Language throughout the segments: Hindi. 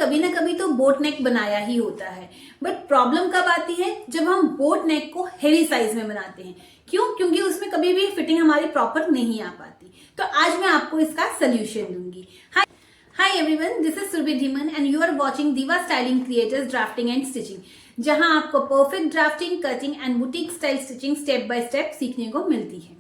कभी ना कभी तो बोट नेक बनाया ही होता है, बट प्रॉब्लम कब आती है जब हम बोट नेक को हेवी साइज में बनाते हैं। क्यों? क्योंकि उसमें कभी भी फिटिंग हमारी प्रॉपर नहीं आ पाती। तो आज मैं आपको इसका सोल्यूशन दूंगी। Hi everyone, this is Surabhi Dhiman and you are watching diva styling creators drafting and stitching, जहां आपको perfect drafting, cutting and boutique style stitching step by step सीखने को मिलती है।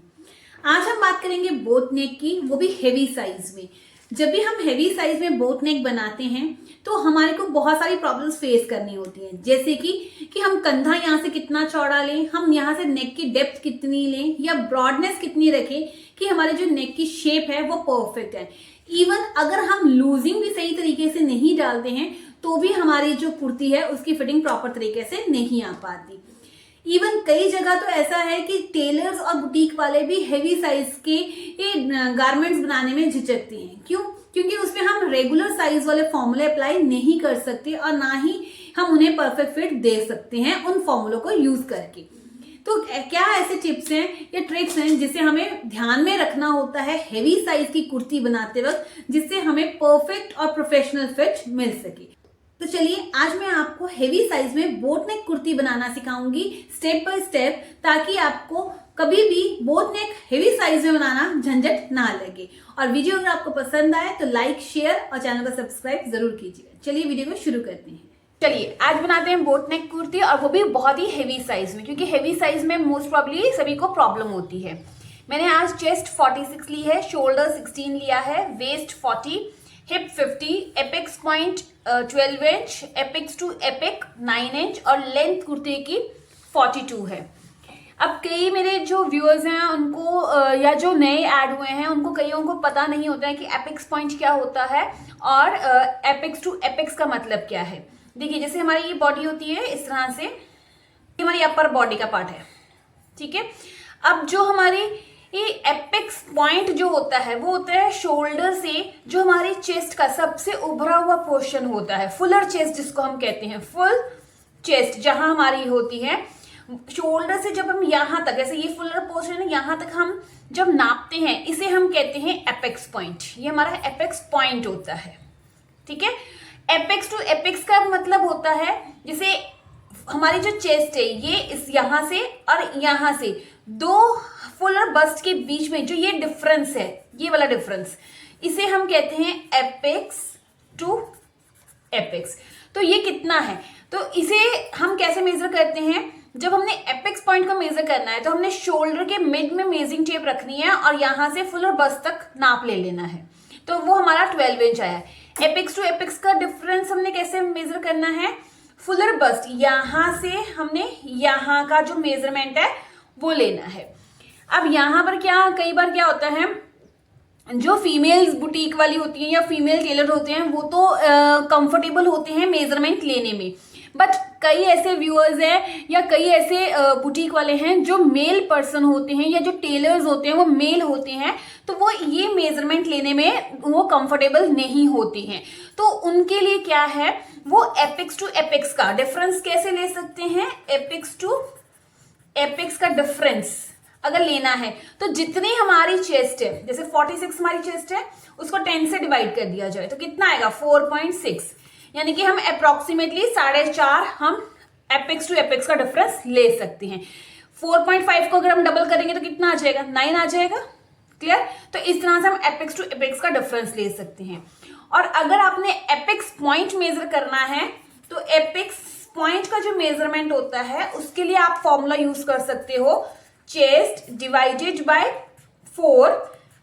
आज हम बात करेंगे बोट नेक की, वो भी हेवी साइज में। जब भी हम हेवी साइज में बोट नेक बनाते हैं तो हमारे को बहुत सारी प्रॉब्लम्स फेस करनी होती हैं, जैसे कि हम कंधा यहाँ से कितना चौड़ा लें, हम यहाँ से नेक की डेप्थ कितनी लें या ब्रॉडनेस कितनी रखें कि हमारे जो नेक की शेप है वो परफेक्ट है। इवन अगर हम लूजिंग भी सही तरीके से नहीं डालते हैं तो भी हमारी जो कुर्ती है उसकी फिटिंग प्रॉपर तरीके से नहीं आ पाती। इवन कई जगह तो ऐसा है कि टेलर्स और बुटीक वाले भी हेवी साइज के गारमेंट्स बनाने में झिझकते हैं। क्यों? क्योंकि उसमें हम रेगुलर साइज वाले फॉर्मूले अप्लाई नहीं कर सकते और ना ही हम उन्हें परफेक्ट फिट दे सकते हैं उन फॉर्मूलों को यूज करके। तो क्या ऐसे टिप्स हैं या ट्रिक्स हैं जिसे हमें ध्यान में रखना होता है हेवी साइज की कुर्ती बनाते वक्त, जिससे हमें परफेक्ट और प्रोफेशनल फिट मिल सके। तो चलिए आज मैं आपको हेवी साइज में बोट नेक कुर्ती बनाना सिखाऊंगी स्टेप बाय स्टेप, ताकि आपको कभी भी बोट नेक हेवी साइज में बनाना झंझट ना लगे। और वीडियो अगर आपको पसंद आए तो लाइक, शेयर और चैनल को सब्सक्राइब जरूर कीजिएगा। चलिए वीडियो को शुरू करते हैं। चलिए आज बनाते हैं बोट नेक कुर्ती, और वो भी बहुत ही हेवी साइज में, क्योंकि हेवी साइज में मोस्ट प्रॉब्ली सभी को प्रॉब्लम होती है। मैंने आज चेस्ट 46 ली है, शोल्डर 16 लिया है, waist 40, hip 50, apex point 12 inch, apex to apex 9 inch और लेंथ कुर्ती की 42 है। अब कई मेरे जो व्यूअर्स हैं उनको या जो नए ऐड हुए हैं उनको कईयों को पता नहीं होता है कि एपेक्स पॉइंट क्या होता है और एपेक्स टू एपेक्स का मतलब क्या है। देखिए, जैसे हमारी ये बॉडी होती है इस तरह से, ये हमारी अपर बॉडी का पार्ट है, ठीक है। अब जो हमारी ये एपेक्स पॉइंट जो होता है वो होता है शोल्डर से जो हमारी चेस्ट का सबसे उभरा हुआ पोर्शन होता है, फुलर चेस्ट जिसको हम कहते हैं, फुल चेस्ट जहां हमारी होती है। शोल्डर से जब हम यहां तक, जैसे ये फुलर पोर्शन है, यहां तक हम जब नापते हैं इसे हम कहते हैं एपेक्स पॉइंट। ये हमारा एपेक्स पॉइंट होता है, ठीक है। एपेक्स टू एपेक्स का मतलब होता है जैसे हमारी जो चेस्ट है ये इस यहां से और यहां से दो फुलर बस्ट के बीच में जो ये डिफरेंस है, ये वाला डिफरेंस, इसे हम कहते हैं एपेक्स टू एपेक्स। तो ये कितना है, तो इसे हम कैसे मेजर करते हैं? जब हमने एपेक्स पॉइंट को मेजर करना है तो हमने शोल्डर के मिड में मेजरिंग टेप रखनी है और यहां से फुलर बस्ट तक नाप ले लेना है। तो वो हमारा 12 इंच आया है। एपेक्स टू एपेक्स का डिफरेंस हमने कैसे मेजर करना है? फुलर बस्ट यहां से हमने यहां का जो मेजरमेंट है वो लेना है। अब यहां पर क्या, कई बार क्या होता है, जो फीमेल्स बुटीक वाली होती हैं या फीमेल टेलर होते हैं वो तो कंफर्टेबल होते हैं मेजरमेंट लेने में, बट कई ऐसे व्यूअर्स हैं या कई ऐसे बुटीक वाले हैं जो मेल पर्सन होते हैं या जो टेलर्स होते हैं वो मेल होते हैं, तो वो ये मेजरमेंट लेने में वो कंफर्टेबल नहीं होते हैं। तो उनके लिए क्या है, वो एपेक्स टू एपेक्स का डिफरेंस कैसे ले सकते हैं? एपेक्स टू एपेक्स का डिफरेंस अगर लेना है तो जितनी हमारी चेस्ट है, जैसे 46 हमारी चेस्ट है, उसको 10 से डिवाइड कर दिया जाए तो कितना आएगा? 4.6, यानी कि हम अप्रोक्सीमेटली 4.5 हम एपेक्स टू एपेक्स का डिफरेंस ले सकते हैं। 4.5 को अगर हम डबल करेंगे तो कितना आ जाएगा? 9 आ जाएगा। क्लियर? तो इस तरह से हम एपेक्स टू एपेक्स का डिफरेंस ले सकते हैं। और अगर आपने एपेक्स पॉइंट मेजर करना है तो एपेक्स पॉइंट का जो मेजरमेंट होता है उसके लिए आप फॉर्मूला यूज कर सकते हो, chest divided by 4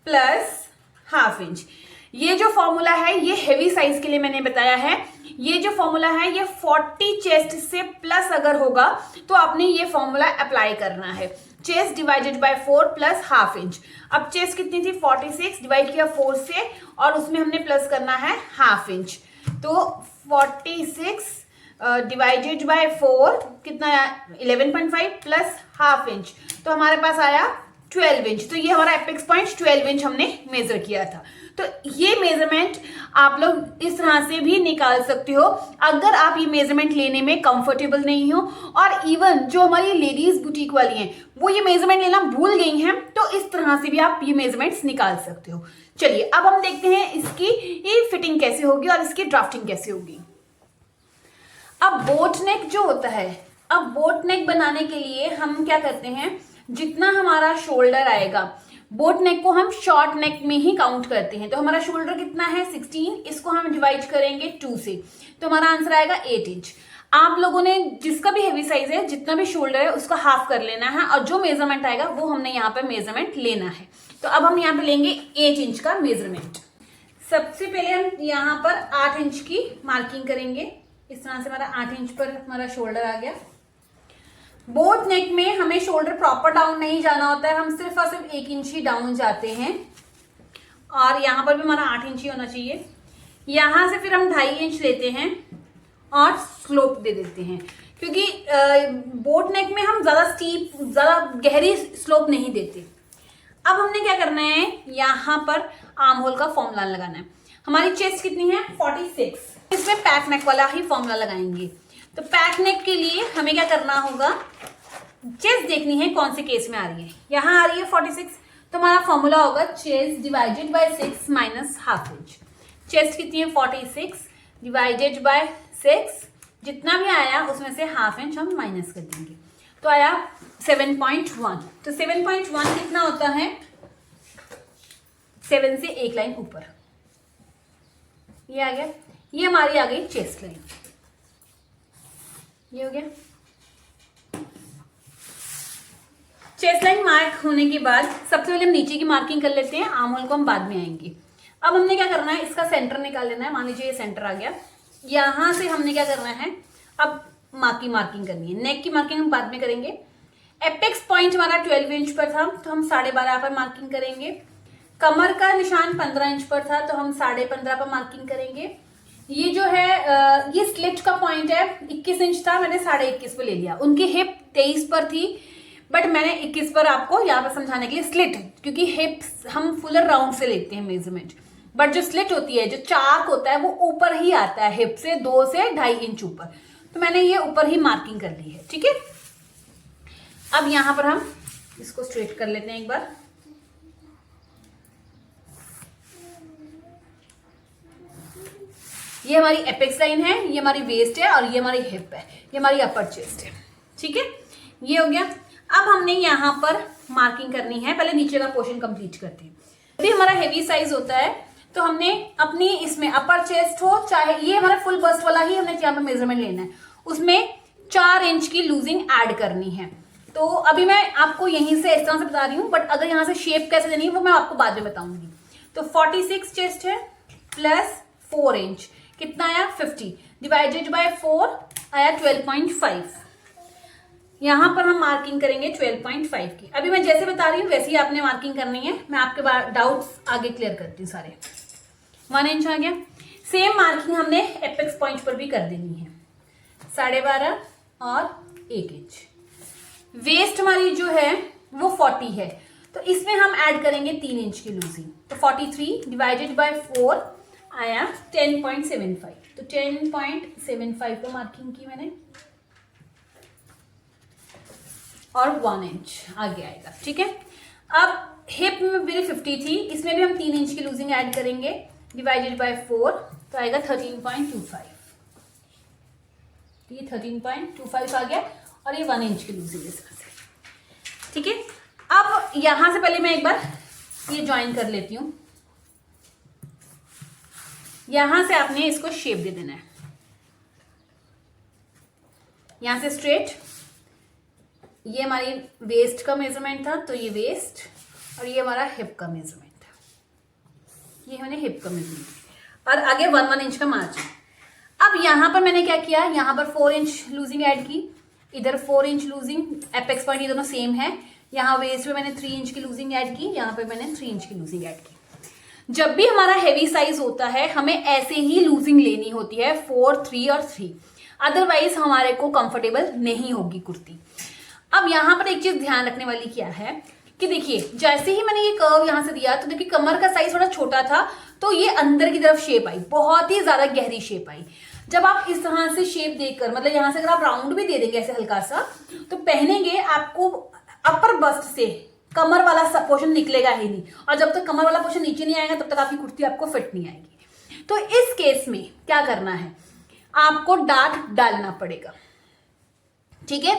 plus half inch. ये जो फॉर्मूला है ये हेवी साइज के लिए मैंने बताया है। ये जो फॉर्मूला है ये 40 चेस्ट से प्लस अगर होगा तो आपने ये फॉर्मूला अप्लाई करना है, chest divided by 4 plus half inch. अब चेस्ट कितनी थी? 46 डिवाइड किया 4 से और उसमें हमने प्लस करना है हाफ इंच। तो 46 डिवाइडेड बाय 4 कितना आया? 11.5 प्लस हाफ इंच, तो हमारे पास आया 12 इंच। तो ये हमारा एपेक्स पॉइंट 12 इंच हमने मेजर किया था। तो ये मेजरमेंट आप लोग इस तरह से भी निकाल सकते हो अगर आप ये मेजरमेंट लेने में कंफर्टेबल नहीं हो। और इवन जो हमारी लेडीज बुटीक वाली हैं वो ये मेजरमेंट लेना भूल गई हैं, तो इस तरह से भी आप ये मेजरमेंट्स निकाल सकते हो। चलिए अब हम देखते हैं इसकी ये फिटिंग कैसे होगी और इसकी ड्राफ्टिंग कैसे होगी। अब बोट नेक जो होता है, अब बोट नेक बनाने के लिए हम क्या करते हैं, जितना हमारा शोल्डर आएगा, बोट नेक को हम शॉर्ट नेक में ही काउंट करते हैं। तो हमारा शोल्डर कितना है 16, इसको हम डिवाइड करेंगे 2 से, तो हमारा आंसर आएगा 8 इंच। आप लोगों ने जिसका भी हेवी साइज है, जितना भी शोल्डर है उसका हाफ कर लेना है, और जो मेजरमेंट आएगा वो हमने यहाँ पे मेजरमेंट लेना है। तो अब हम यहाँ पे लेंगे 8 इंच का मेजरमेंट। सबसे पहले हम यहाँ पर 8 इंच की मार्किंग करेंगे। इस तरह से हमारा 8 इंच पर हमारा शोल्डर आ गया। बोट नेक में हमें शोल्डर प्रॉपर डाउन नहीं जाना होता है, हम सिर्फ और सिर्फ 1 इंच ही डाउन जाते हैं, और यहाँ पर भी हमारा 8 इंच ही होना चाहिए। यहाँ से फिर हम 2.5 इंच लेते हैं और स्लोप दे देते हैं, क्योंकि बोट नेक में हम ज्यादा स्टीप, ज्यादा गहरी स्लोप नहीं देते। अब हमने क्या करना है, यहाँ पर आर्म होल का फॉर्मूला लगाना है। हमारी चेस्ट कितनी है 46, इसमें पैक नेक वाला ही फॉर्मूला लगाएंगे। तो पैक नेक के लिए हमें क्या करना होगा, चेस्ट देखनी है कौन से केस में आ रही है। यहाँ आ रही है 46, तो हमारा फॉर्मूला होगा chest divided by 6 minus half inch. Chest कितनी है 46 डिवाइडेड बाय 6, जितना भी आया उसमें से हाफ इंच हम माइनस कर देंगे, तो आया 7.1। तो 7.1 कितना होता है, 7 से एक लाइन ऊपर, ये आ गया। ये हमारी आ गई चेस्ट लाइन, ये हो गया। चेस्ट लाइन मार्क होने के बाद सबसे पहले हम नीचे की मार्किंग कर लेते हैं, आर्म होल को हम बाद में आएंगे। अब हमने क्या करना है, इसका सेंटर निकाल लेना है। मान लीजिए ये सेंटर आ गया, यहां से हमने क्या करना है, अब मार्किंग करनी है। नेक की मार्किंग हम बाद में करेंगे। एपेक्स पॉइंट हमारा 12 इंच पर था, तो हम 12.5 पर मार्किंग करेंगे। कमर का निशान 15 इंच पर था, तो हम 15.5 पर मार्किंग करेंगे। ये जो है ये स्लिट का पॉइंट है, 21 इंच था, मैंने 21.5 पे ले लिया। उनकी हिप 23 पर थी, बट मैंने 21 पर आपको यहाँ पर समझाने के लिए स्लिट, क्योंकि हिप्स हम फुलर राउंड से लेते हैं मेजरमेंट, बट जो स्लिट होती है, जो चाक होता है, वो ऊपर ही आता है, हिप से 2 से 2.5 इंच ऊपर। तो मैंने ये ऊपर ही मार्किंग कर ली है, ठीक है। अब यहां पर हम इसको स्ट्रेट कर लेते हैं एक बार। ये हमारी एपेक्स लाइन है, ये हमारी वेस्ट है, और ये हमारी हिप है, ये हमारी अपर चेस्ट है, ठीक है। ये हो गया। अब हमने यहाँ पर मार्किंग करनी है, पहले नीचे का पोर्शन कंप्लीट करते हैं। यदि हमारा हेवी साइज होता है तो हमने अपनी इसमें अपर चेस्ट हो, चाहे ये हमारा फुल बस्ट वाला ही हमने यहाँ पर मेजरमेंट लेना है, उसमें 4 इंच की लूजिंग ऐड करनी है। तो अभी मैं आपको यहीं से इस तरह से बता रही हूँ, बट अगर यहाँ से शेप कैसे देनी है वो मैं आपको बाद में बताऊंगी। तो 46 चेस्ट है प्लस 4 इंच, कितना आया 50 डिवाइडेड बाय 4 आया 12.5। यहां पर हम मार्किंग करेंगे 12.5 की। अभी मैं जैसे बता रही हूँ वैसे ही आपने मार्किंग करनी है, मैं आपके डाउट्स आगे क्लियर करती हूँ सारे। 1 इंच आ गया। सेम मार्किंग हमने एपेक्स पॉइंट पर भी कर देनी है, 12.5 और 1 इंच। वेस्ट हमारी जो है वो 40 है, तो इसमें हम ऐड करेंगे 3 इंच की लूजिंग। तो 43 डिवाइडेड बाय 4 आया 10.75। तो 10.75 पर मार्किंग की मैंने, और 1 इंच आगे आएगा, ठीक है। अब हिप में मेरी 50 थी, इसमें भी हम 3 इंच की लूजिंग ऐड करेंगे, डिवाइडेड बाय 4 तो आएगा 13.25। ये 13.25 आ गया, और ये 1 इंच की लूजिंग इस तरह से, ठीक है। अब यहां से पहले मैं एक बार ये ज्वाइन कर लेती हूं। यहां से आपने इसको शेप दे देना है, यहां से स्ट्रेट। ये हमारी वेस्ट का मेजरमेंट था, तो ये वेस्ट, और ये हमारा हिप का मेजरमेंट था, ये मैंने हिप का मेजरमेंट, और आगे 1 इंच का मार्जिन। अब यहां पर मैंने क्या किया, यहां पर 4 इंच लूजिंग ऐड की, इधर 4 इंच लूजिंग, एपेक्स पॉइंट ये दोनों सेम है। यहाँ वेस्ट पे मैंने 3 इंच की लूजिंग ऐड की, यहाँ पे मैंने 3 इंच की लूजिंग ऐड की। जब भी हमारा हेवी साइज होता है हमें ऐसे ही लूजिंग लेनी होती है, 4, 3 और 3, अदरवाइज हमारे को कंफर्टेबल नहीं होगी कुर्ती। अब यहाँ पर एक चीज ध्यान रखने वाली क्या है कि देखिए, जैसे ही मैंने ये कर्व यहाँ से दिया, तो देखिए कमर का साइज थोड़ा छोटा था, तो ये अंदर की तरफ शेप आई, बहुत ही ज्यादा गहरी शेप आई। जब आप इस तरह से शेप देकर, मतलब यहाँ से अगर आप राउंड भी दे देंगे ऐसे हल्का सा, तो पहनेंगे आपको अपर बस्ट से कमर वाला पोर्शन निकलेगा ही नहीं, और जब तक कमर वाला पोर्शन नीचे नहीं आएगा तब तक आपकी कुर्ती आपको फिट नहीं आएगी। तो इस केस में क्या करना है, आपको डार्ट डालना पड़ेगा। ठीक है,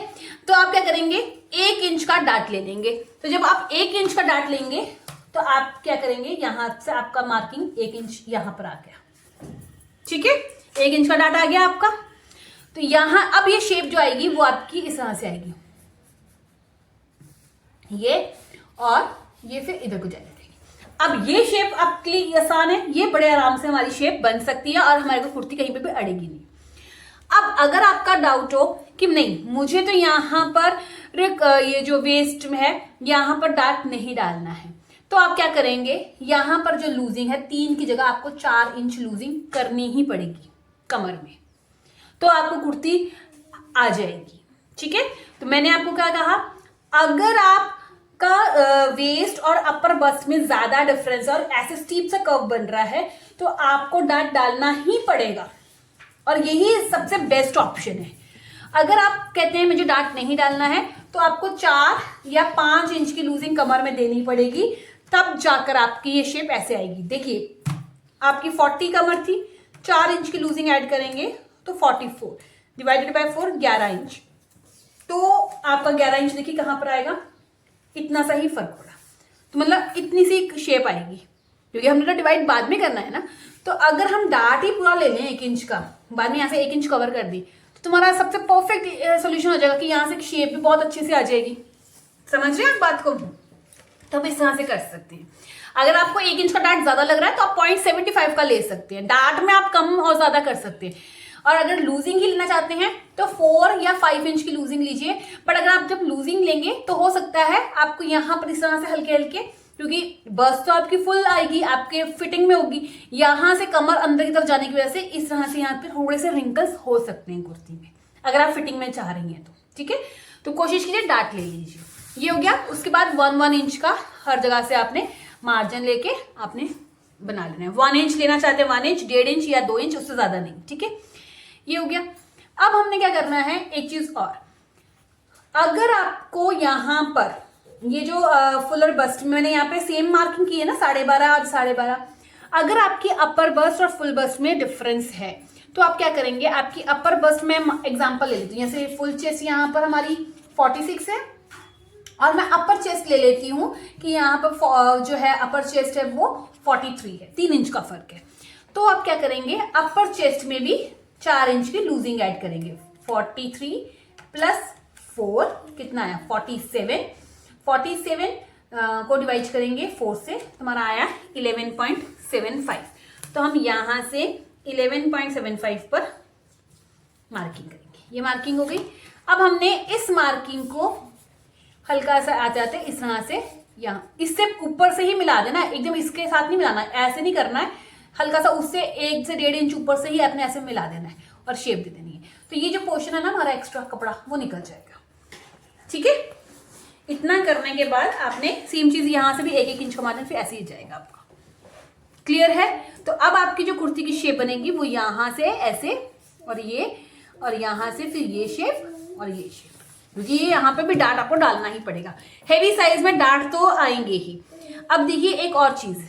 तो आप क्या करेंगे, 1 इंच का डार्ट ले लेंगे। तो जब आप 1 इंच का डार्ट लेंगे तो आप क्या करेंगे, यहां से आपका मार्किंग 1 इंच यहां पर आ गया। ठीक है, 1 इंच का डार्ट आ गया आपका। तो यहां अब ये शेप जो आएगी वो आपकी इस तरह से आएगी, ये और ये फिर इधर को जाएगी। अब ये शेप आपके लिए आसान है, ये बड़े आराम से हमारी शेप बन सकती है और हमारे को कुर्ती कहीं पे भी अड़ेगी नहीं। अब अगर आपका डाउट हो कि नहीं मुझे तो यहां पर ये जो वेस्ट में है यहां पर डार्ट नहीं डालना है, तो आप क्या करेंगे, यहां पर जो लूजिंग है 3 की जगह आपको 4 इंच लूजिंग करनी ही पड़ेगी कमर में, तो आपको कुर्ती आ जाएगी। ठीक है, तो मैंने आपको क्या कहा, अगर आपका वेस्ट और अपर बस्ट में ज्यादा डिफरेंस है और ऐसे स्टीप सा कर्व बन रहा है तो आपको डार्ट डालना ही पड़ेगा और यही सबसे बेस्ट ऑप्शन है। अगर आप कहते हैं मुझे डार्ट नहीं डालना है तो आपको 4 या 5 इंच की लूजिंग कमर में देनी पड़ेगी, तब जाकर आपकी ये शेप ऐसे आएगी। देखिए आपकी 40 कमर थी, 4 इंच की लूजिंग ऐड करेंगे तो 44 डिवाइडेड बाय 4 11 इंच, तो आपका 11 इंच देखिए कहां पर आएगा, इतना सा ही फर्क होगा। तो मतलब इतनी सी शेप आएगी, क्योंकि हमने तो डिवाइड बाद में करना है ना। तो अगर हम डार्ट ही पूरा ले लें 1 इंच का, बाद में यहाँ से 1 इंच कवर कर दी, तो तुम्हारा सबसे परफेक्ट सोल्यूशन हो जाएगा कि यहाँ से शेप भी बहुत अच्छे से आ जाएगी। समझ रहे हैं आप बात को, तो हम इस तरह से कर सकते हैं। अगर आपको 1 इंच का डार्ट ज्यादा लग रहा है तो आप 0.75 का ले सकते हैं, डार्ट में आप कम और ज्यादा कर सकते हैं। और अगर लूजिंग ही लेना चाहते हैं तो 4 या 5 इंच की लूजिंग लीजिए। बट अगर आप जब लूजिंग लेंगे तो हो सकता है आपको यहाँ पर इस तरह से हल्के हल्के, क्योंकि बस तो आपकी फुल आएगी, आपके फिटिंग में होगी, यहाँ से कमर अंदर की तरफ जाने की वजह से इस तरह से यहाँ पे थोड़े से रिंकल्स हो सकते हैं कुर्ती में, अगर आप फिटिंग में चाह रही हैं तो। ठीक है, तो कोशिश कीजिए डार्ट ले लीजिए। ये हो गया। उसके बाद 1 इंच का हर जगह से आपने मार्जिन लेके आपने बना लेना है। 1 इंच लेना चाहते हैं 1 इंच, 1.5 इंच या 2 इंच, उससे ज्यादा नहीं। ठीक है, ये हो गया। अब हमने क्या करना है, एक चीज और, अगर आपको यहां पर ये जो फुलर बस्ट में मैंने यहाँ पे सेम मार्किंग की है ना 12.5 और 12.5, अगर आपकी अपर बस्ट और फुल बस्ट में डिफरेंस है तो आप क्या करेंगे, आपकी अपर बस्ट में एग्जांपल ले लेती हूँ, जैसे फुल चेस्ट यहाँ पर हमारी 46 है और मैं अपर चेस्ट ले लेती हूँ कि यहाँ पर जो है अपर चेस्ट है वो 43 है, 3 इंच का फर्क है। तो आप क्या करेंगे, अपर चेस्ट में भी 4 इंच की लूजिंग ऐड करेंगे। 43 प्लस 4 कितना आया, 47 को डिवाइड करेंगे 4 से, तुम्हारा आया 11.75। तो हम यहां से 11.75 पर मार्किंग करेंगे। ये मार्किंग हो गई। अब हमने इस मार्किंग को हल्का सा आ जाते इस तरह से, यहाँ इससे ऊपर से ही मिला देना, एकदम इसके साथ नहीं मिलाना, ऐसे नहीं करना है, हल्का सा उससे 1 से 1.5 इंच ऊपर से ही आपने ऐसे मिला देना है और शेप दे देनी है। तो ये जो पोर्शन है ना हमारा एक्स्ट्रा कपड़ा वो निकल जाएगा। ठीक है, इतना करने के बाद आपने सेम चीज यहां से भी 1-1 इंच का मार्जिन फिर ऐसे ही जाएगा आपका। क्लियर है? तो अब आपकी जो कुर्ती की शेप बनेगी वो यहां से ऐसे और यहां से फिर ये शेप और ये शेप, क्योंकि ये यहाँ पे भी डार्ट आपको डालना ही पड़ेगा। हेवी साइज में डार्ट तो आएंगे ही। अब देखिए एक और चीज,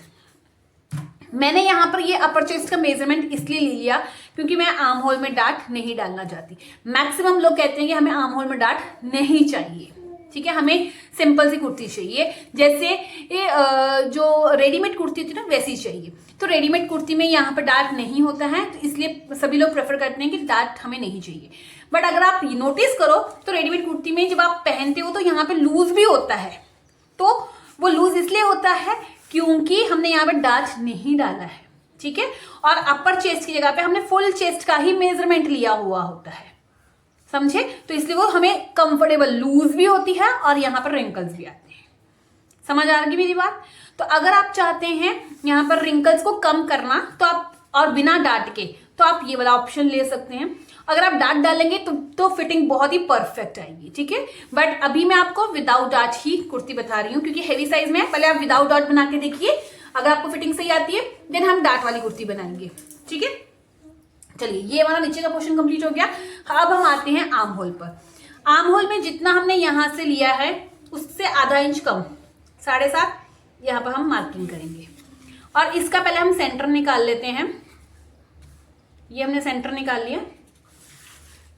मैंने यहाँ पर ये अपर चेस्ट का मेजरमेंट इसलिए ले लिया क्योंकि मैं आर्म होल में डार्ट नहीं डालना चाहती। मैक्सिमम लोग कहते हैं कि हमें आर्म होल में डार्ट नहीं चाहिए। ठीक है, हमें सिंपल सी कुर्ती चाहिए, जैसे ये जो रेडीमेड कुर्ती होती है ना वैसी चाहिए। तो रेडीमेड कुर्ती में यहाँ पर डार्ट नहीं होता है, तो इसलिए सभी लोग प्रेफर करते हैं कि डार्ट हमें नहीं चाहिए। बट अगर आप नोटिस करो तो रेडीमेड कुर्ती में जब आप पहनते हो तो यहाँ पे लूज भी होता है। तो वो लूज इसलिए होता है क्योंकि हमने यहाँ पे डार्ट नहीं डाला है। ठीक है, और अपर चेस्ट की जगह पे हमने फुल चेस्ट का ही मेजरमेंट लिया हुआ होता है, समझे? तो इसलिए वो हमें कंफर्टेबल लूज भी होती है और यहाँ पर रिंकल्स भी आते हैं। समझ आ रही मेरी बात? तो अगर आप चाहते हैं यहाँ पर रिंकल्स को कम करना तो आप, और बिना डार्ट के, तो आप ये वाला ऑप्शन ले सकते हैं। अगर आप डार्ट डालेंगे तो फिटिंग बहुत ही परफेक्ट आएगी। ठीक है, बट अभी मैं आपको विदाउट डार्ट ही कुर्ती बता रही हूँ क्योंकि हेवी साइज में है। पहले आप विदाउट डार्ट बना के देखिए, अगर आपको फिटिंग सही आती है देन हम डार्ट वाली कुर्ती बनाएंगे। ठीक है, चलिए ये हमारा नीचे का पोर्शन कंप्लीट हो गया। अब हम आते हैं आर्म होल पर। आर्म होल में जितना हमने यहां से लिया है उससे आधा इंच कम, 7.5, यहाँ पर हम मार्किंग करेंगे। और इसका पहले हम सेंटर निकाल लेते हैं। ये हमने सेंटर निकाल लिया,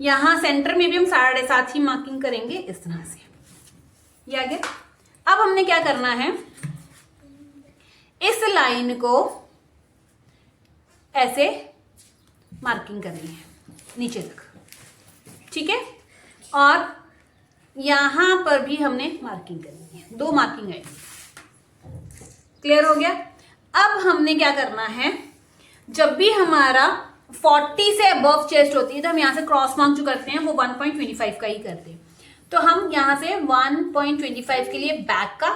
यहाँ सेंटर में भी हम 7.5 ही मार्किंग करेंगे इस तरह से। ये आ गया। अब हमने क्या करना है, इस लाइन को ऐसे मार्किंग करनी है नीचे तक, ठीक है। और यहां पर भी हमने मार्किंग करनी है, 2 मार्किंग आएगी। क्लियर हो गया। अब हमने क्या करना है, जब भी हमारा 40 से अबव चेस्ट होती है तो हम यहां से क्रॉस मार्क जो करते हैं वो 1.25 का ही करते हैं। तो हम यहां से 1.25 के लिए बैक का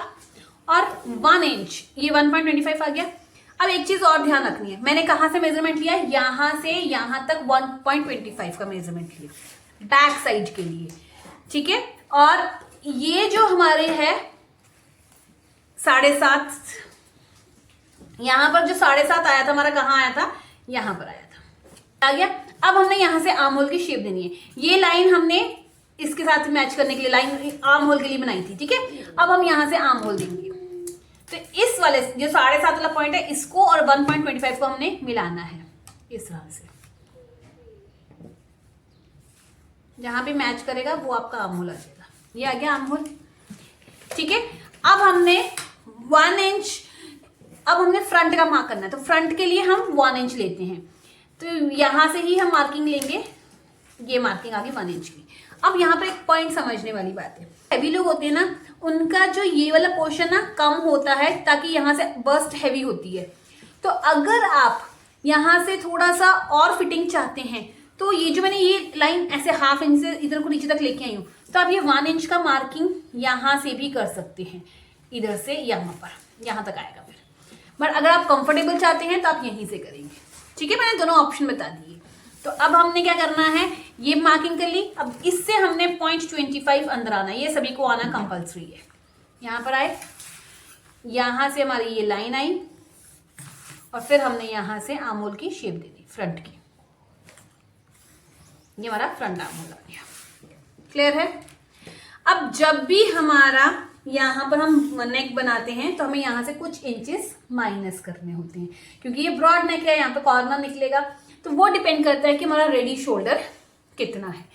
और 1 इंच, ये 1.25 आ गया। अब एक चीज और ध्यान रखनी है, मैंने कहां से मेजरमेंट लिया, यहां से यहां तक 1.25 का मेजरमेंट लिया बैक साइड के लिए, ठीक है। और ये जो हमारे है 7.5, यहां पर जो 7.5 आया था हमारा, कहां आया था, यहां पर आया था, आ गया। अब हमने यहां से आर्म होल की शेप देनी है। ये लाइन हमने इसके साथ मैच करने के लिए लाइन आर्म होल के लिए बनाई थी, ठीक है। अब हम यहां से आर्म होल देंगे, तो इस वाले जो 7.5 वाला पॉइंट है इसको और 1.25 को हमने मिलाना है इस तरह से। जहां भी मैच करेगा वो आपका आर्म होल आ जाएगा। ये आ गया आर्म होल, ठीक है। अब हमने 1 इंच, अब हमने फ्रंट का मार्क करना है, तो फ्रंट के लिए हम 1 इंच लेते हैं। तो यहां से ही हम मार्किंग लेंगे, ये मार्किंग आ गई 1 इंच की। अब यहाँ पे एक पॉइंट समझने वाली बात है, हैवी लोग होते हैं ना, उनका जो ये वाला पोर्शन ना कम होता है ताकि यहाँ से बस्ट हैवी होती है। तो अगर आप यहाँ से थोड़ा सा और फिटिंग चाहते हैं तो ये जो मैंने ये लाइन ऐसे 1/2 इंच से इधर को नीचे तक लेके आई हूँ, तो आप ये 1 इंच का मार्किंग यहाँ से भी कर सकते हैं, इधर से यहाँ पर यहाँ तक आएगा फिर। बट अगर आप कंफर्टेबल चाहते हैं तो आप यहीं से करेंगे, ठीक है। मैंने दोनों ऑप्शन बता दिए। तो अब हमने क्या करना है, ये मार्किंग कर ली। अब इससे हमने 0.25 अंदर आना है, ये सभी को आना कंपल्सरी है। यहां पर आए, यहां से हमारी ये लाइन आई और फिर हमने यहां से आर्म होल की शेप दे दी फ्रंट की। ये हमारा फ्रंट आर्म होल आ गया। क्लियर है। अब जब भी हमारा यहां पर हम नेक बनाते हैं तो हमें यहां से कुछ इंचेस माइनस करने होते हैं, क्योंकि ये ब्रॉड नेक है, यहाँ पे कॉर्नर निकलेगा, तो वो डिपेंड करता है कि हमारा रेडी शोल्डर कितना है।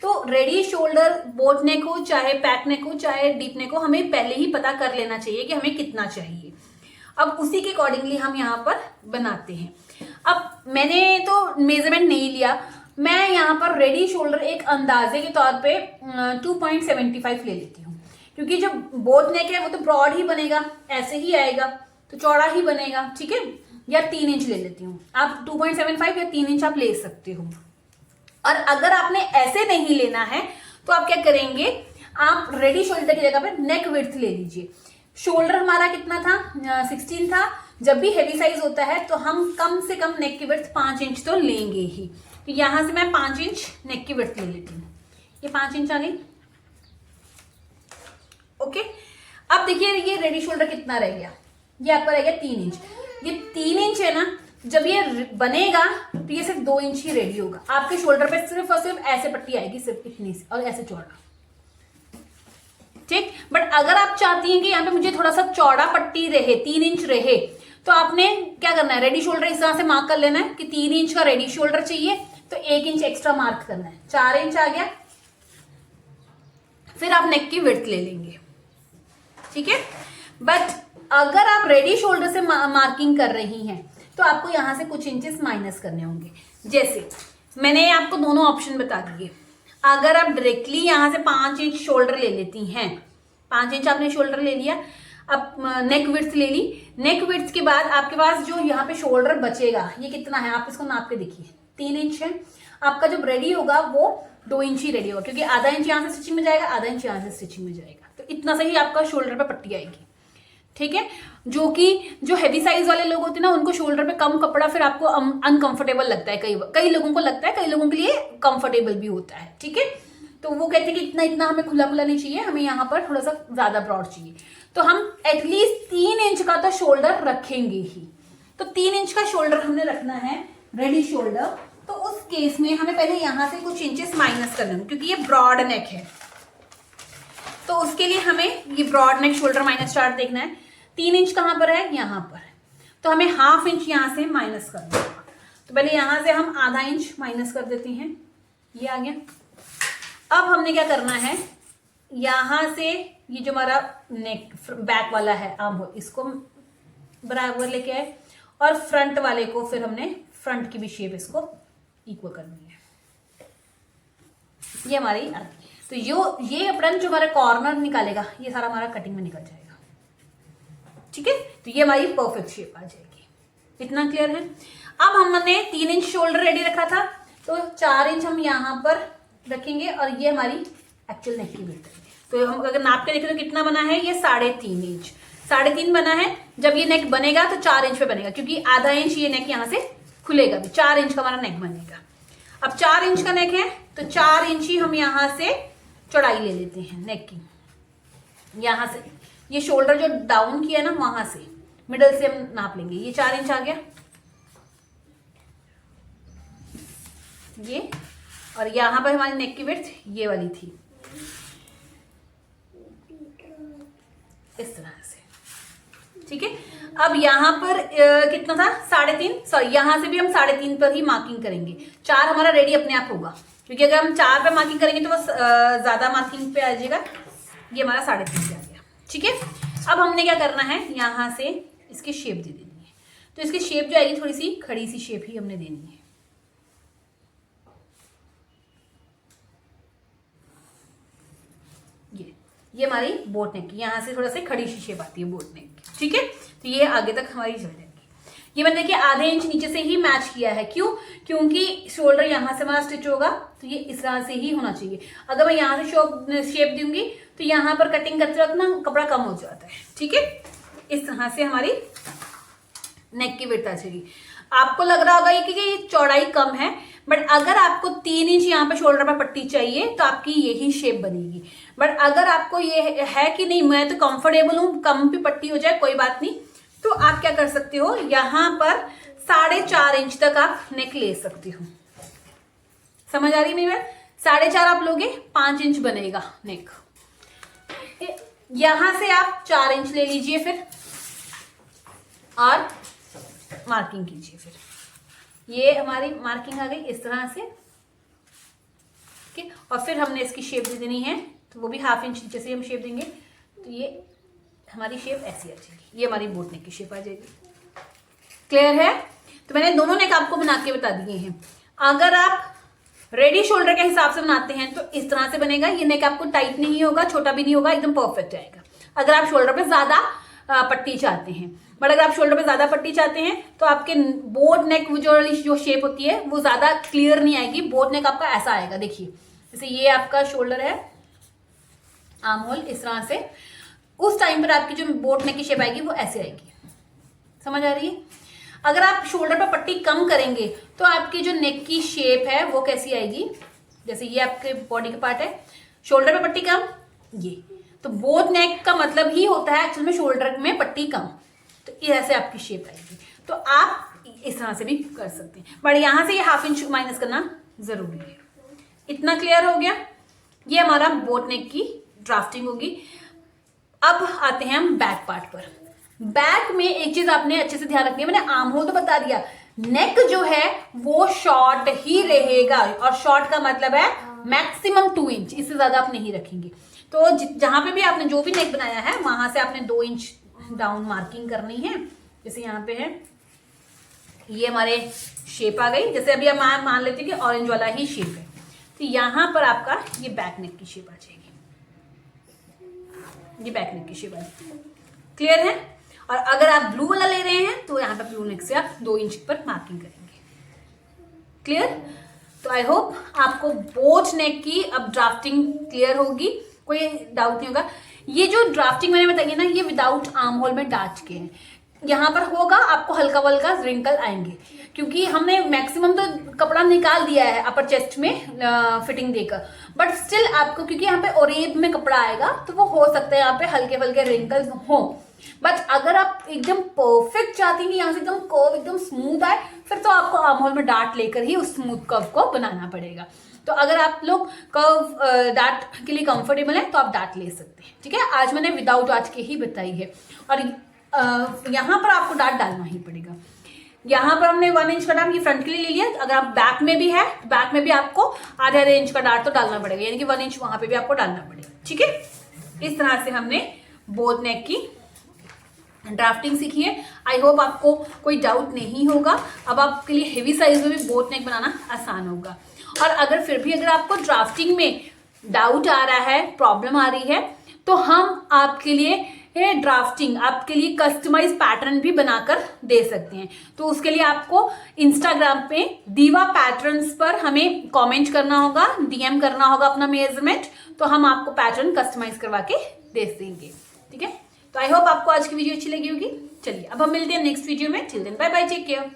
तो रेडी शोल्डर बोट नेक हो चाहे पैक नेक हो चाहे डीप नेक हो, हमें पहले ही पता कर लेना चाहिए कि हमें कितना चाहिए। अब उसी के अकॉर्डिंगली हम यहाँ पर बनाते हैं। अब मैंने तो मेजरमेंट नहीं लिया, मैं यहाँ पर रेडी शोल्डर एक अंदाजे के तौर पे 2.75 ले लेती हूँ, क्योंकि जो बोट नेक है वो तो ब्रॉड ही बनेगा, ऐसे ही आएगा, तो चौड़ा ही बनेगा, ठीक है। या 3 इंच ले लेती हूँ, आप 2.75 या 3 इंच आप ले सकते हो। और अगर आपने ऐसे नहीं लेना है तो आप क्या करेंगे, आप रेडी शोल्डर की जगह पर नेक विड्थ ले लीजिए। शोल्डर हमारा कितना था, 16 था। जब भी हेवी साइज होता है तो हम कम से कम नेक की विड्थ 5 इंच तो लेंगे ही। तो यहां से मैं 5 इंच नेक की विड्थ ले लेती हूँ, ये 5 इंच आ गई। ओके, अब देखिए ये रेडी शोल्डर कितना रह गया, ये आपका रह गया 3 इंच। ये 3 इंच है ना, जब ये बनेगा तो ये सिर्फ 2 इंच ही रेडी होगा। आपके शोल्डर पे सिर्फ और सिर्फ ऐसे पट्टी आएगी, सिर्फ इतनी सी, और ऐसे चौड़ा, ठीक। बट अगर आप चाहती हैं कि यहाँ पे मुझे थोड़ा सा चौड़ा पट्टी रहे, 3 इंच रहे, तो आपने क्या करना है, रेडी शोल्डर इस तरह से मार्क कर लेना है कि 3 इंच का रेडी शोल्डर चाहिए, तो 1 इंच एक्स्ट्रा मार्क करना है, 4 इंच आ गया। फिर आप नेक की विड्थ ले लेंगे, ठीक है। बट अगर आप रेडी शोल्डर से मार्किंग कर रही हैं तो आपको यहां से कुछ इंचेस माइनस करने होंगे। जैसे मैंने आपको दोनों ऑप्शन बता दिए। अगर आप डायरेक्टली यहां से 5 इंच शोल्डर ले लेती हैं, 5 इंच आपने शोल्डर ले लिया, अब नेक विड्थ ले ली। नेक विड्थ के बाद आपके पास जो यहाँ पे शोल्डर बचेगा, ये कितना है, आप इसको नाप के देखिए, 3 इंच है। आपका जब रेडी होगा वो 2 इंच ही रेडी होगा, क्योंकि आधा इंच यहाँ से स्टिचिंग में जाएगा, आधा इंच यहाँ से स्टिचिंग में जाएगा, तो इतना सही आपका शोल्डर पे पट्टी आएगी, ठीक है। जो कि जो हैवी साइज वाले लोग होते हैं ना, उनको शोल्डर पे कम कपड़ा फिर आपको अनकंफर्टेबल लगता है, कई लोगों को लगता है, कई लोगों के लिए कंफर्टेबल भी होता है, ठीक है। तो वो कहते हैं कि इतना इतना हमें खुला खुला नहीं चाहिए, हमें यहाँ पर थोड़ा सा ज्यादा ब्रॉड चाहिए, तो हम एटलीस्ट 3 इंच का तो शोल्डर रखेंगे ही। तो 3 इंच का शोल्डर हमने रखना है रेडी शोल्डर। तो उस केस में हमें पहले यहां से कुछ इंचेस माइनस करने होंगे, क्योंकि ये ब्रॉड नेक है, तो उसके लिए हमें ये broad neck shoulder minus chart देखना है। 3 इंच कहां पर है, यहां पर, तो हमें 1/2 इंच यहां से माइनस करना होगा। तो पहले यहां से हम आधा इंच माइनस कर देते हैं, ये आ गया। अब हमने क्या करना है, यहां से ये जो हमारा नेक बैक वाला है आर्म होल, इसको बराबर लेके आए और फ्रंट वाले को फिर हमने फ्रंट की भी शेप इसको इक्वल करनी है। ये हमारी आती। तो ये अपन जो हमारा कॉर्नर निकालेगा ये सारा हमारा कटिंग में निकल जाएगा। ठीक है, तो ये हमारी परफेक्ट शेप आ जाएगी। इतना क्लियर है। अब हमने 3 इंच शोल्डर रेडी रखा था, तो 4 इंच हम यहाँ पर रखेंगे और ये हमारी एक्चुअल नेक की विड्थ है। तो हम अगर नाप के देखें तो कितना बना है, ये 3.5 इंच, 3.5 बना है। जब ये नेक बनेगा तो 4 इंच पे बनेगा, क्योंकि आधा इंच ये नेक यहाँ से खुलेगा भी, 4 इंच का हमारा नेक बनेगा। अब 4 इंच का नेक है तो 4 इंच ही हम यहाँ से चौड़ाई ले लेते हैं नेक की। यहाँ से ये शोल्डर जो डाउन किया ना वहां से मिडल से हम नाप लेंगे। ये 4 इंच आ गया ये, और यहां पर हमारी नेक की विड्थ ये वाली थी, इस तरह से। ठीक है, अब यहां पर कितना था, 3.5, सॉरी यहां से भी हम 3.5 पर ही मार्किंग करेंगे। 4 हमारा रेडी अपने आप होगा, क्योंकि अगर हम 4 पे मार्किंग करेंगे तो वो ज्यादा मार्किंग पे आ जाएगा। ये हमारा 3.5 पे आ गया। ठीक है, अब हमने क्या करना है, यहां से इसकी शेप दे देनी है। तो इसकी शेप जो आएगी थोड़ी सी खड़ी सी शेप ही हमने देनी है। ये हमारी बोट नेक की, यहाँ से थोड़ा सा खड़ी सी शेप आती है बोट नेक की। ठीक है, तो ये आगे तक हमारी चल जाएगी। ये मैंने देखिए आधे इंच नीचे से ही मैच किया है। क्यों? क्योंकि शोल्डर यहाँ से हमारा स्टिच होगा तो ये इस तरह से ही होना चाहिए। अगर मैं यहाँ से शेप दूंगी तो यहाँ पर कटिंग करते वक्त ना कपड़ा कम हो जाता है। ठीक है, इस तरह से हमारी नेक की विड्थ आ जाएगी। आपको लग रहा होगा कि ये चौड़ाई कम है, बट अगर आपको 3 इंच यहाँ पे शोल्डर पर पट्टी चाहिए तो आपकी यही शेप बनेगी। बट अगर आपको ये है कि नहीं मैं तो कंफर्टेबल हूं, कम भी पट्टी हो जाए कोई बात नहीं, तो आप क्या कर सकते हो, यहाँ पर 4.5 इंच तक आप नेक ले सकते हो। समझ आ रही है मेरी बात? 4.5 आप लोगे 5 इंच बनेगा नेक। यहां से आप 4 इंच ले लीजिए फिर और मार्किंग कीजिए। फिर ये हमारी मार्किंग आ गई इस तरह से। ठीक है, और फिर हमने इसकी शेप दे देनी है, तो वो भी 1/2 इंच नीचे से हम शेप देंगे, तो ये हमारी शेप ऐसी आ जाएगी। ये हमारी बोट नेक की शेप आ जाएगी। क्लियर है? तो मैंने दोनों नेक आपको बना के बता दिए हैं। अगर आप रेडी शोल्डर के हिसाब से बनाते हैं तो इस तरह से बनेगा। ये नेक आपको टाइट नहीं होगा, छोटा भी नहीं होगा, एकदम परफेक्ट आएगा। अगर आप शोल्डर पे ज्यादा पट्टी चाहते हैं, बट अगर आप शोल्डर पे ज्यादा पट्टी चाहते हैं तो आपके बोट नेक जो शेप होती है वो ज्यादा क्लियर नहीं आएगी। बोट नेक आपका ऐसा आएगा, देखिए जैसे ये आपका शोल्डर है, आर्म होल इस तरह से, उस टाइम पर आपकी जो बोट नेक की शेप आएगी वो ऐसे आएगी। समझ आ रही है? अगर आप शोल्डर पर पट्टी कम करेंगे तो आपकी जो नेक की शेप है वो कैसी आएगी, जैसे ये आपके बॉडी का पार्ट है, शोल्डर पे पट्टी कम, ये तो बोट नेक का मतलब ही होता है एक्चुअल में शोल्डर में पट्टी कम, तो ऐसे आपकी शेप आएगी। तो आप इस तरह से भी कर सकते हैं, बट यहां से ये 1/2 इंच माइनस करना जरूरी है। इतना क्लियर हो गया? ये हमारा बोट नेक की ड्राफ्टिंग होगी। अब आते हैं हम बैक पार्ट पर। बैक में एक चीज आपने अच्छे से ध्यान रखनी है, मैंने आर्म होल तो बता दिया, नेक जो है वो शॉर्ट ही रहेगा, और शॉर्ट का मतलब है मैक्सिमम 2 इंच, इससे ज्यादा आप नहीं रखेंगे। तो जहां पे भी आपने जो भी नेक बनाया है वहां से आपने 2 इंच डाउन मार्किंग करनी है। जैसे यहाँ पे है, ये हमारे शेप आ गई, जैसे अभी हम मान लेते हैं कि ऑरेंज वाला ही शेप है, तो यहाँ पर आपका ये बैक नेक की शेप आ जाएगी। ये बैक नेक की शेप आ जाएगी। क्लियर है? और अगर आप ब्लू वाला ले रहे हैं तो यहाँ पर ब्लू नेक से आप 2 इंच पर मार्किंग करेंगे। क्लियर? तो आई होप आपको बोट नेक की अब ड्राफ्टिंग क्लियर होगी, कोई डाउट नहीं होगा। ये जो ड्राफ्टिंग मैंने बताई है ना, ये विदाउट आर्म होल में डाच के है। यहाँ पर होगा आपको हल्का वल्का रिंकल आएंगे, क्योंकि हमने मैक्सिमम तो कपड़ा निकाल दिया है अपर चेस्ट में फिटिंग देकर, बट स्टिल आपको क्योंकि यहाँ पे ओरेब में कपड़ा आएगा तो वो हो सकता है यहाँ पे हल्के फल्के रिंकल्स हो। बट अगर आप एकदम परफेक्ट चाहती हैं कि यहाँ से एकदम कर्व एकदम स्मूथ आए, फिर तो आपको आर्म होल में डार्ट लेकर ही उस स्मूथ कर्व को बनाना पड़ेगा। तो अगर आप लोग कर्व डार्ट के लिए कंफर्टेबल है तो आप डार्ट ले सकते हैं। ठीक है, आज मैंने विदाउट डार्ट के ही बताई है, और यहाँ पर आपको डार्ट डालना ही पड़ेगा। यहाँ पर हमने 1 इंच का डार्ट ये फ्रंट के लिए ले लिया। अगर आप बैक में भी है तो बैक में भी आपको आधे इंच का डार्ट तो डालना पड़ेगा, यानी कि 1 इंच वहां पे भी आपको डालना पड़ेगा। ठीक है, इस तरह से हमने बोट नेक की ड्राफ्टिंग सीखी है। आई होप आपको कोई डाउट नहीं होगा। अब आपके लिए हेवी साइज में भी बोट नेक बनाना आसान होगा। और अगर फिर भी अगर आपको ड्राफ्टिंग में डाउट आ रहा है, प्रॉब्लम आ रही है, तो हम आपके लिए ड्राफ्टिंग, आपके लिए कस्टमाइज पैटर्न भी बनाकर दे सकते हैं। तो उसके लिए आपको इंस्टाग्राम पे दीवा पैटर्न्स पर हमें कमेंट करना होगा, डीएम करना होगा अपना मेजरमेंट, तो हम आपको पैटर्न कस्टमाइज करवा के दे देंगे। ठीक है, तो आई होप आपको आज की वीडियो अच्छी लगी होगी। चलिए अब हम मिलते हैं नेक्स्ट वीडियो में। Till then bye bye, take care.